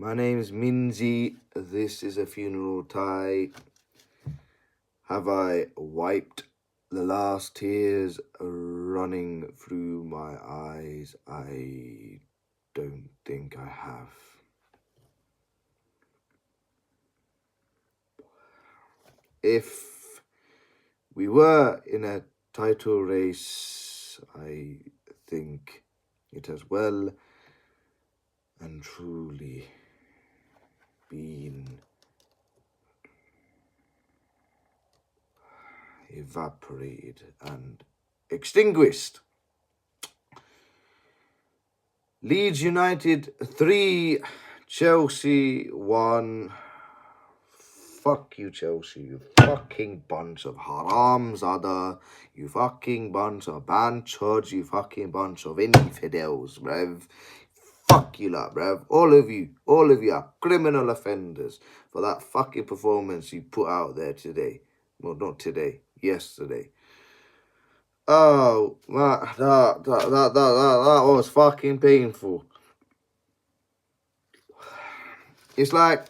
My name's Minzy. This is a funeral tie. Have I wiped the last tears running through my eyes? I don't think I have. If we were in a title race, I think it has well and truly been evaporated and extinguished. Leeds United 3, Chelsea 1. Fuck you, Chelsea, you fucking bunch of haramzada, you fucking bunch of banchods, you fucking bunch of infidels, bruv. Fuck you lot, bruv. All of you are criminal offenders for that fucking performance you put out there today. Well, not today, yesterday. Oh, that was fucking painful. It's like,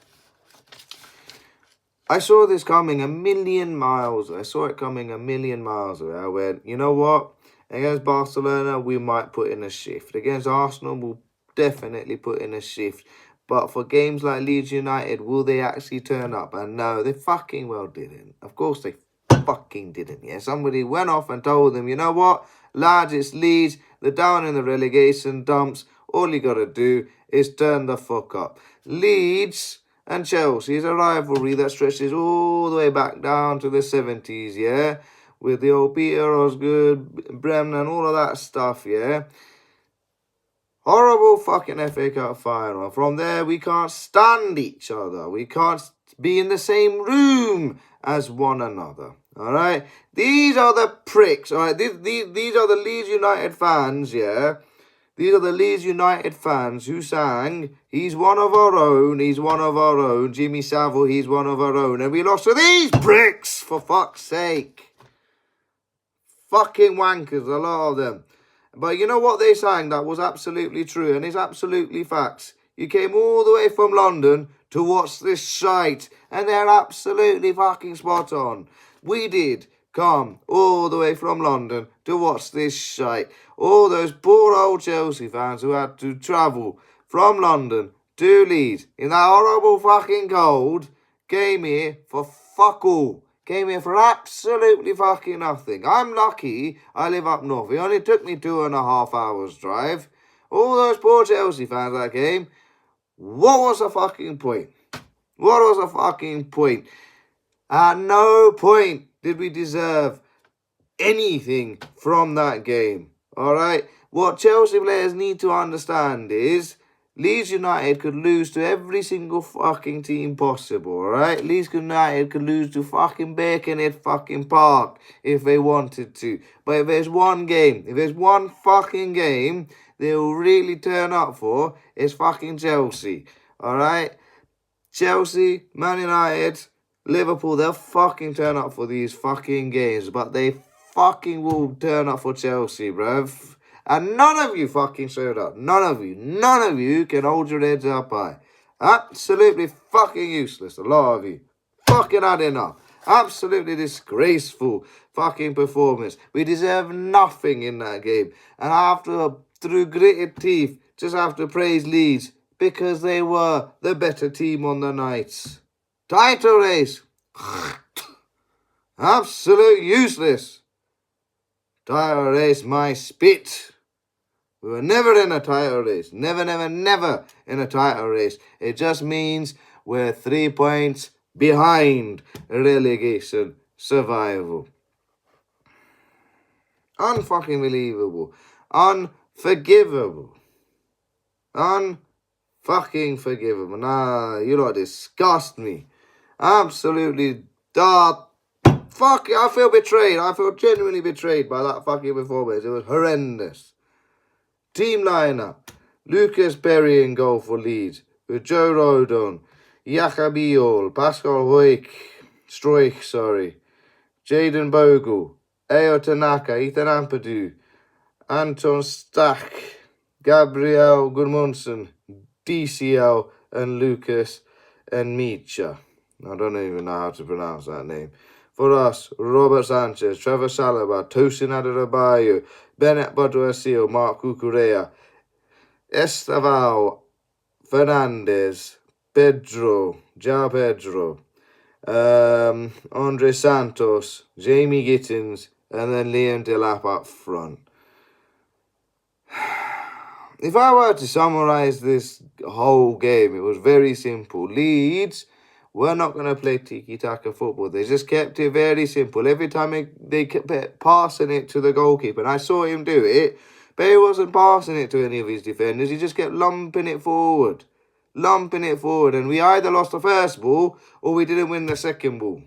I saw this coming a million miles. I saw it coming a million miles away. I went, you know what? Against Barcelona, we might put in a shift. Against Arsenal, we'll definitely put in a shift. But for games like Leeds United, will they actually turn up? And no, they fucking well didn't. Of course they fucking didn't, yeah? Somebody went off and told them, you know what? Lads, it's Leeds. They're down in the relegation dumps. All you got to do is turn the fuck up. Leeds and Chelsea is a rivalry that stretches all the way back down to the 70s, yeah? With the old Peter Osgood, Bremen and all of that stuff, yeah? Horrible fucking FA Cup final. From there, we can't stand each other. We can't be in the same room as one another, all right? These are the pricks, all right? These are the Leeds United fans, yeah? These are the Leeds United fans who sang, he's one of our own, he's one of our own, Jimmy Savile, he's one of our own, and we lost to these pricks, for fuck's sake. Fucking wankers, a lot of them. But you know what they sang that was absolutely true, and it's absolutely facts. You came all the way from London to watch this shite, and they're absolutely fucking spot on. We did come all the way from London to watch this shite. All those poor old Chelsea fans who had to travel from London to Leeds in that horrible fucking cold came here for fuck all. Came here for absolutely fucking nothing. I'm lucky I live up north. It only took me 2.5 hours drive. All those poor Chelsea fans that came, what was the fucking point? What was the fucking point? At no point did we deserve anything from that game. All right? What Chelsea players need to understand is Leeds United could lose to every single fucking team possible, all right? Leeds United could lose to fucking Birkenhead fucking Park if they wanted to. But if there's one game, if there's one fucking game they'll really turn up for, it's fucking Chelsea, all right? Chelsea, Man United, Liverpool, they'll fucking turn up for these fucking games, but they fucking will turn up for Chelsea, bruv. And none of you fucking showed up. None of you can hold your heads up high. Absolutely fucking useless, a lot of you. Fucking had enough. Absolutely disgraceful fucking performance. We deserve nothing in that game. And through gritted teeth, just have to praise Leeds because they were the better team on the night. Title race. Absolute useless. Title race, my spit. We were never in a title race. Never in a title race. It just means we're 3 points behind relegation survival. Unfucking believable. Unforgivable. Unfucking forgivable. Nah, you lot disgust me. Absolutely fuck, I feel betrayed. I feel genuinely betrayed by that fucking performance. It was horrendous. Team lineup. Lucas Berry in goal for Leeds. With Joe Rodon, Jacobiol, Pascal Struich, Jaden Bogle, Ayo Tanaka, Ethan Ampadu, Anton Stach, Gabriel Gudmundsson, DCL, and Lucas and Micha. I don't even know how to pronounce that name. For us, Robert Sanchez, Trevor Saliba, Tosin Adebayo, Bennett Boduasio, Mark Cucurella, Estavao, Fernandez, Pedro, Andre Santos, Jamie Gittins, and then Liam Delap up front. If I were to summarise this whole game, it was very simple. Leeds were not going to play tiki-taka football. They just kept it very simple. Every time they kept passing it to the goalkeeper, and I saw him do it, but he wasn't passing it to any of his defenders. He just kept lumping it forward. And we either lost the first ball or we didn't win the second ball.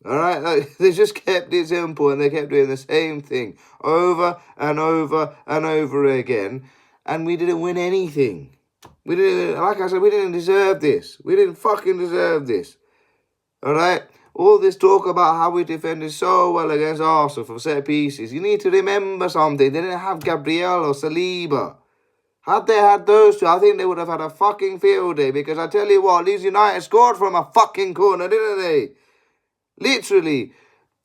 All right, they just kept it simple and they kept doing the same thing over and over and over again, and we didn't win anything. We didn't, like I said, we didn't deserve this. We didn't fucking deserve this. All right, all this talk about how we defended so well against Arsenal from set pieces. You need to remember something. They didn't have Gabriel or Saliba. Had they had those two, I think they would have had a fucking field day, because I tell you what, Leeds United scored from a fucking corner, didn't they? Literally,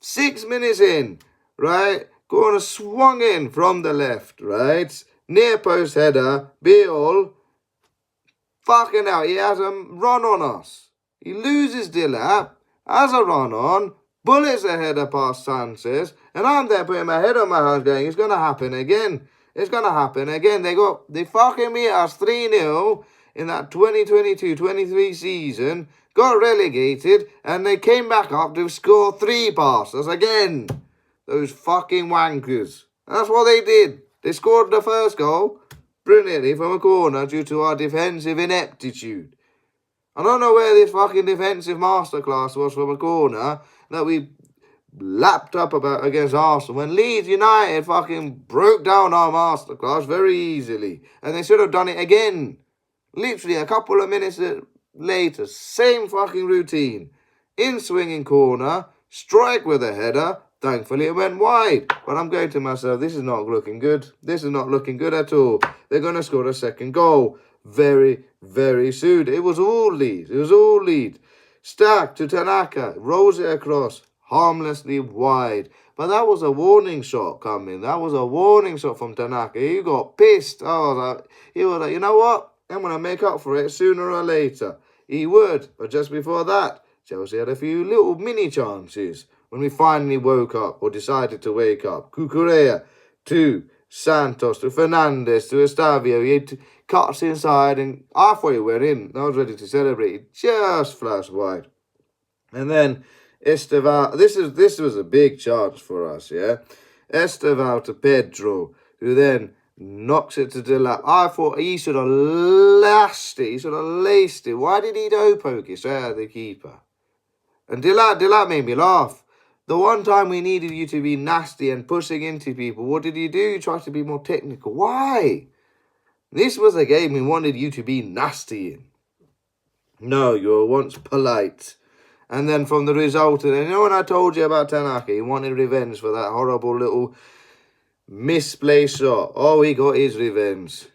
6 minutes in, right? Corner swung in from the left, right? Near post header, Beal, fucking hell, he has a run on us. He loses Dilap, has a run on, bullets a header past Sanchez, and I'm there putting my head on my hands going, it's going to happen again. It's going to happen again. They fucking beat us 3-0 in that 2022-23 season, got relegated, and they came back up to score 3 passes again. Those fucking wankers. That's what they did. They scored the first goal brilliantly from a corner due to our defensive ineptitude. I don't know where this fucking defensive masterclass was from a corner that we lapped up about against Arsenal, when Leeds United fucking broke down our masterclass very easily, and they should have done it again. Literally a couple of minutes later, same fucking routine. In swinging corner, strike with a header. Thankfully it went wide. But I'm going to myself, this is not looking good. This is not looking good at all. They're going to score a second goal very, very soon. It was all Leeds. Stack to Tanaka, rolls it across, harmlessly wide. But that was a warning shot coming. That was a warning shot from Tanaka. He got pissed. He was like, you know what? I'm going to make up for it sooner or later. He would. But just before that, Chelsea had a few little mini chances when we finally woke up, or decided to wake up. Cucurella to Santos, to Fernandez, to Estavio. He cuts inside, and halfway we're in. I was ready to celebrate. He just flashed wide. And then Estevao, this was a big chance for us, yeah? Estevao to Pedro, who then knocks it to Delap. I thought he should have lashed it. He should have laced it. Why did he toe poke it straight at the keeper? And Delap made me laugh. The one time we needed you to be nasty and pushing into people, what did you do? You tried to be more technical. Why? This was a game we wanted you to be nasty in. No, you were once polite. And then from the result, and you know when I told you about Tanaka, he wanted revenge for that horrible little misplaced shot. Oh, he got his revenge.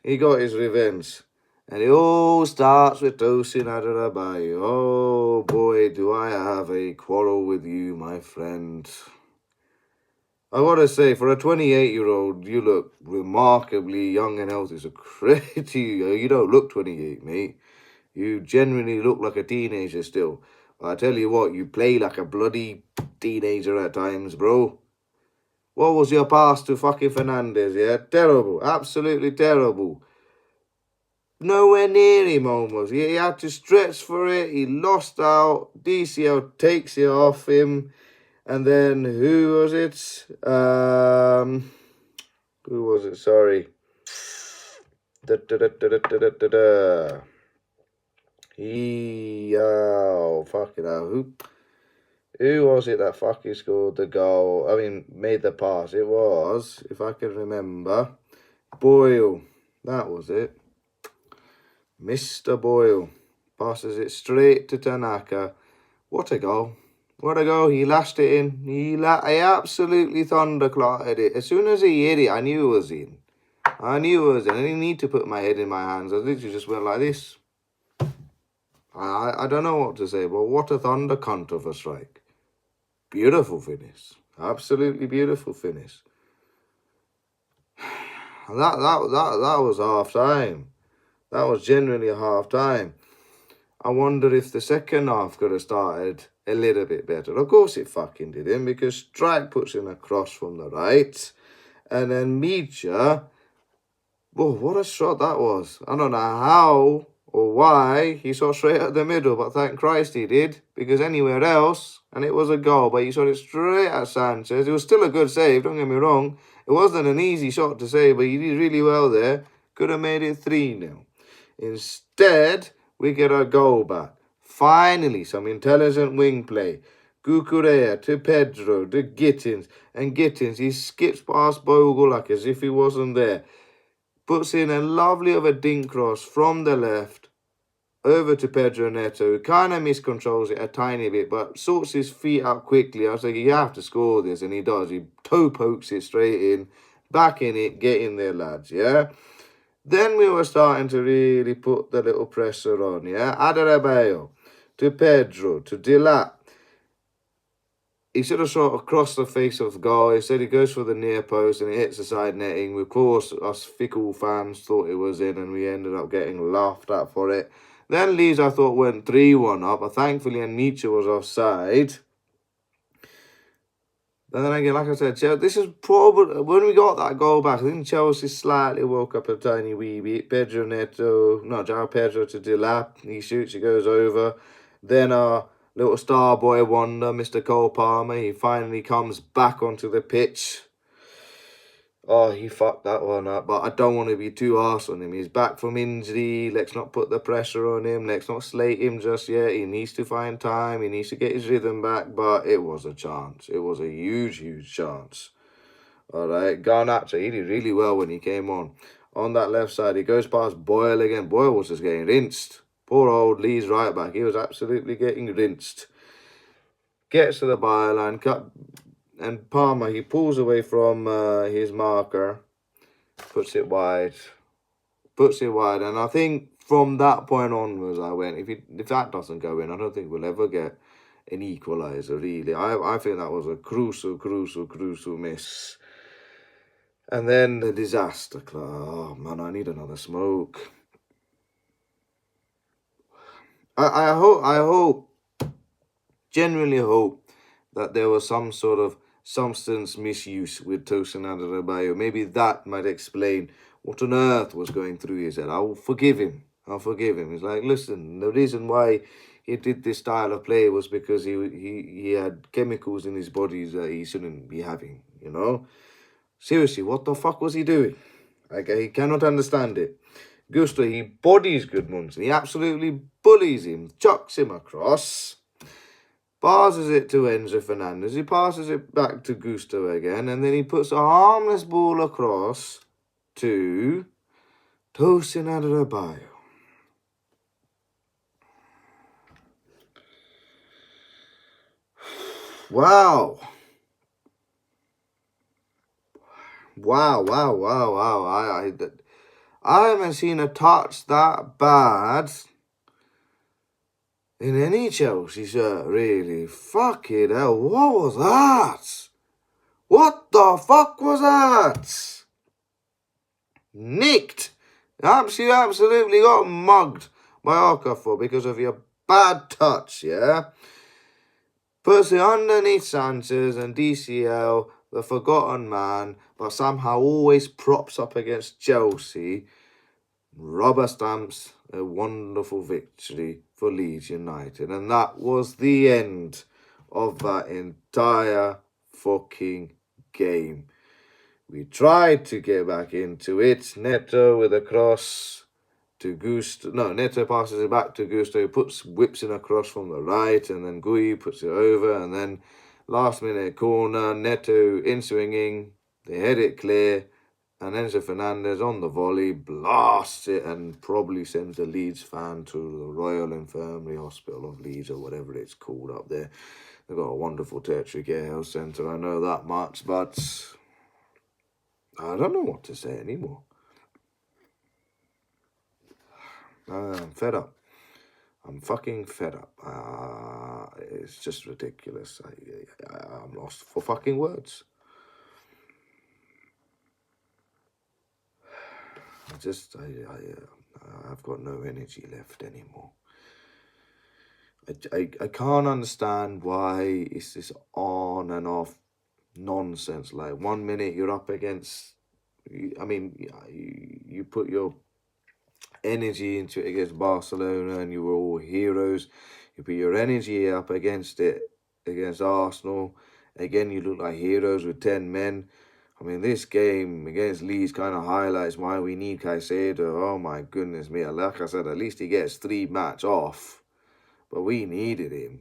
And it all starts with Tosin Adebayo. Oh boy, do I have a quarrel with you, my friend. I gotta say, for a 28-year-old, you look remarkably young and healthy. So credit to you. You don't look 28, mate. You genuinely look like a teenager still. But I tell you what, you play like a bloody teenager at times, bro. What was your pass to fucking Fernandez, yeah? Terrible. Absolutely terrible. Nowhere near him almost. He had to stretch for it. He lost out. DCL takes it off him. And then who was it? Sorry. Fucking hell. Who was it that fucking scored the goal? Made the pass. It was, if I can remember, Boyle. That was it. Mr. Boyle passes it straight to Tanaka. What a goal. What a goal. He lashed it in. He absolutely thunderclattered it. As soon as he hit it, I knew it was in. I didn't need to put my head in my hands. I literally just went like this. I don't know what to say, but what a thunder cunt of a strike. Beautiful finish. Absolutely beautiful finish. And that was half time. That was genuinely half time. I wonder if the second half could have started a little bit better. Of course it fucking didn't, because Strike puts in a cross from the right. And then Mija, whoa, what a shot that was. I don't know how or why he shot straight at the middle, but thank Christ he did, because anywhere else, and it was a goal, but he shot it straight at Sanchez. It was still a good save, don't get me wrong. It wasn't an easy shot to save, but he did really well there. Could have made it 3-0. Instead, we get our goal back. Finally, some intelligent wing play. Cucurella to Pedro to Gittins. And Gittins, he skips past Bogle like as if he wasn't there. Puts in a lovely of a dink cross from the left over to Pedro Neto, who kind of miscontrols it a tiny bit, but sorts his feet out quickly. I was like, you have to score this, and he does. He toe pokes it straight in, back in it, get in there, lads, yeah? Then we were starting to really put the little pressure on, yeah? Adarabeo to Pedro, to Dilat. He should have shot across the face of the goal. Instead, he goes for the near post and it hits the side netting. Of course, us fickle fans thought it was in, and we ended up getting laughed at for it. Then Leeds, I thought, went 3-1 up, but thankfully Nietzsche was offside. And then again, like I said, this is probably, when we got that goal back, I think Chelsea slightly woke up a tiny wee bit. Pedro Neto, no, João Pedro to Dilap. He shoots, he goes over. Then our little star boy wonder, Mr. Cole Palmer, he finally comes back onto the pitch. Oh, he fucked that one up, but I don't want to be too harsh on him. He's back from injury. Let's not put the pressure on him. Let's not slate him just yet. He needs to find time. He needs to get his rhythm back, but it was a chance. It was a huge, huge chance. All right, Garnacho, he did really well when he came on. On that left side, he goes past Boyle again. Boyle was just getting rinsed. Poor old Leeds right back. He was absolutely getting rinsed. Gets to the byline, cut. And Palmer, he pulls away from his marker, puts it wide. And I think from that point onwards, I went, if that doesn't go in, I don't think we'll ever get an equaliser, really. I think that was a crucial miss. And then the disaster. Oh, man, I need another smoke. I genuinely hope that there was some sort of substance misuse with Tosin Adarabioyo. Maybe that might explain what on earth was going through his head. I'll forgive him. He's like, listen, the reason why he did this style of play was because he had chemicals in his body that he shouldn't be having, you know? Seriously, what the fuck was he doing? He cannot understand it. Gusto, he bodies Goodmunson. He absolutely bullies him, chucks him across. Passes it to Enzo Fernandez. He passes it back to Gusto again. And then he puts a harmless ball across to Tosin Adarabioyo. Wow. I haven't seen a touch that bad in any Chelsea shirt, really. Fucking hell, what was that? What the fuck was that? Nicked. You absolutely got mugged by Okafor because of your bad touch, yeah? Puts it underneath Sanchez and DCL, the forgotten man, but somehow always props up against Chelsea. Rubber stamps a wonderful victory for Leeds United. And that was the end of that entire fucking game. We tried to get back into it. Neto with a cross to Gusto. No, Neto passes it back to Gusto. Whips in a cross from the right. And then Gui puts it over. And then last minute corner. Neto in swinging. They head it clear. And Enzo Fernandez on the volley blasts it and probably sends the Leeds fan to the Royal Infirmary Hospital of Leeds or whatever it's called up there. They've got a wonderful tertiary care health centre, I know that much, but I don't know what to say anymore. I'm fed up. I'm fucking fed up. It's just ridiculous. I'm lost for fucking words. I've got no energy left anymore. I can't understand why it's this on and off nonsense. Like 1 minute you're up against, I mean, you put your energy into it against Barcelona and you were all heroes. You put your energy up against it against Arsenal. Again, you look like heroes with 10 men. I mean, this game against Leeds kind of highlights why we need Caicedo. Oh my goodness me. Like I said, at least he gets 3 match off. But we needed him.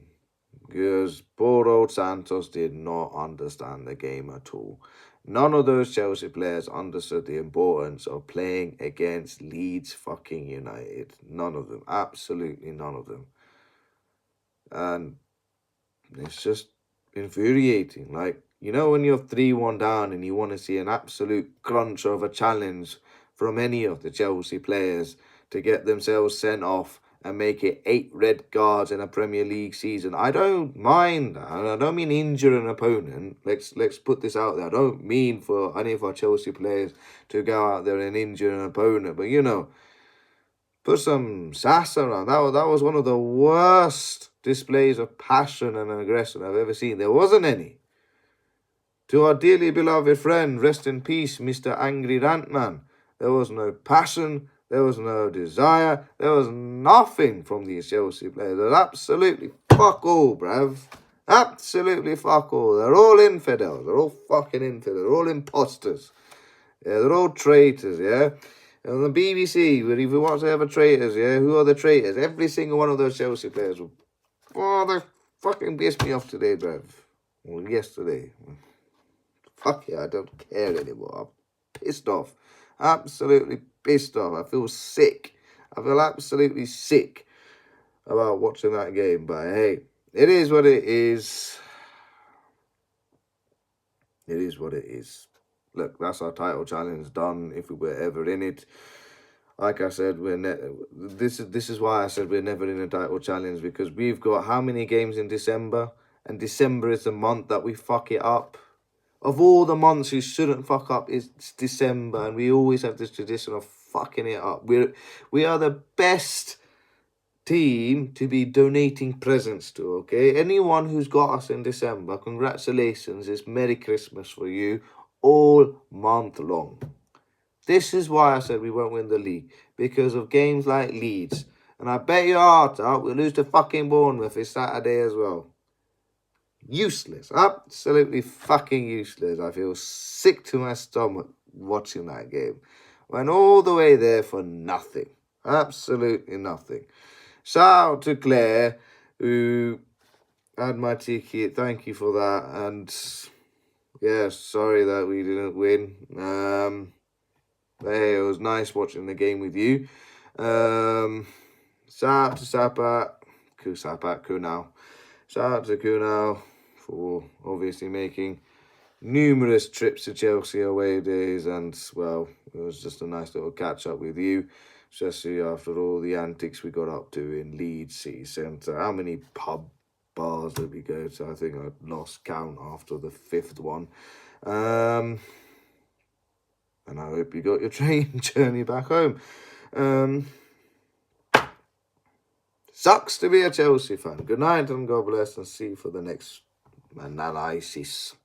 Because poor old Santos did not understand the game at all. None of those Chelsea players understood the importance of playing against Leeds fucking United. None of them. Absolutely none of them. And it's just infuriating. Like, you know when you're 3-1 down and you want to see an absolute crunch of a challenge from any of the Chelsea players to get themselves sent off and make it 8 red cards in a Premier League season. I don't mind that. I don't mean injure an opponent. Let's put this out there. I don't mean for any of our Chelsea players to go out there and injure an opponent. But, you know, put some sass around. That was one of the worst displays of passion and aggression I've ever seen. There wasn't any. To our dearly beloved friend, rest in peace, Mr. Angry Rantman. There was no passion. There was no desire. There was nothing from these Chelsea players. They're absolutely fuck all, bruv. Absolutely fuck all. They're all infidels. They're all fucking infidels. They're all imposters. Yeah, they're all traitors, yeah? And on the BBC, where if you want to have a traitors, yeah? Who are the traitors? Every single one of those Chelsea players. Oh, they fucking pissed me off today, bruv. Well, yesterday. Fuck yeah, I don't care anymore. I'm pissed off. Absolutely pissed off. I feel sick. I feel absolutely sick about watching that game. But hey, it is what it is. It is what it is. Look, that's our title challenge done. If we were ever in it, like I said, this is why I said we're never in a title challenge, because we've got how many games in December, and December is the month that we fuck it up. Of all the months you shouldn't fuck up, it's December, and we always have this tradition of fucking it up. We are the best team to be donating presents to, okay? Anyone who's got us in December, congratulations. It's Merry Christmas for you all month long. This is why I said we won't win the league, because of games like Leeds. And I bet your heart out we'll lose to fucking Bournemouth this Saturday as well. Useless. Absolutely fucking useless. I feel sick to my stomach watching that game. Went all the way there for nothing. Absolutely nothing. Shout out to Claire, who had my ticket. Thank you for that. And yeah, sorry that we didn't win. But hey, it was nice watching the game with you. Shout out to Kunal. Shout out to Kunal for obviously making numerous trips to Chelsea away days, and well, it was just a nice little catch up with you, especially after all the antics we got up to in Leeds City Centre. How many bars did we go to? I think I lost count after the 5th one. And I hope you got your train journey back home. Sucks to be a Chelsea fan. Good night and God bless, and see you for the next analysis.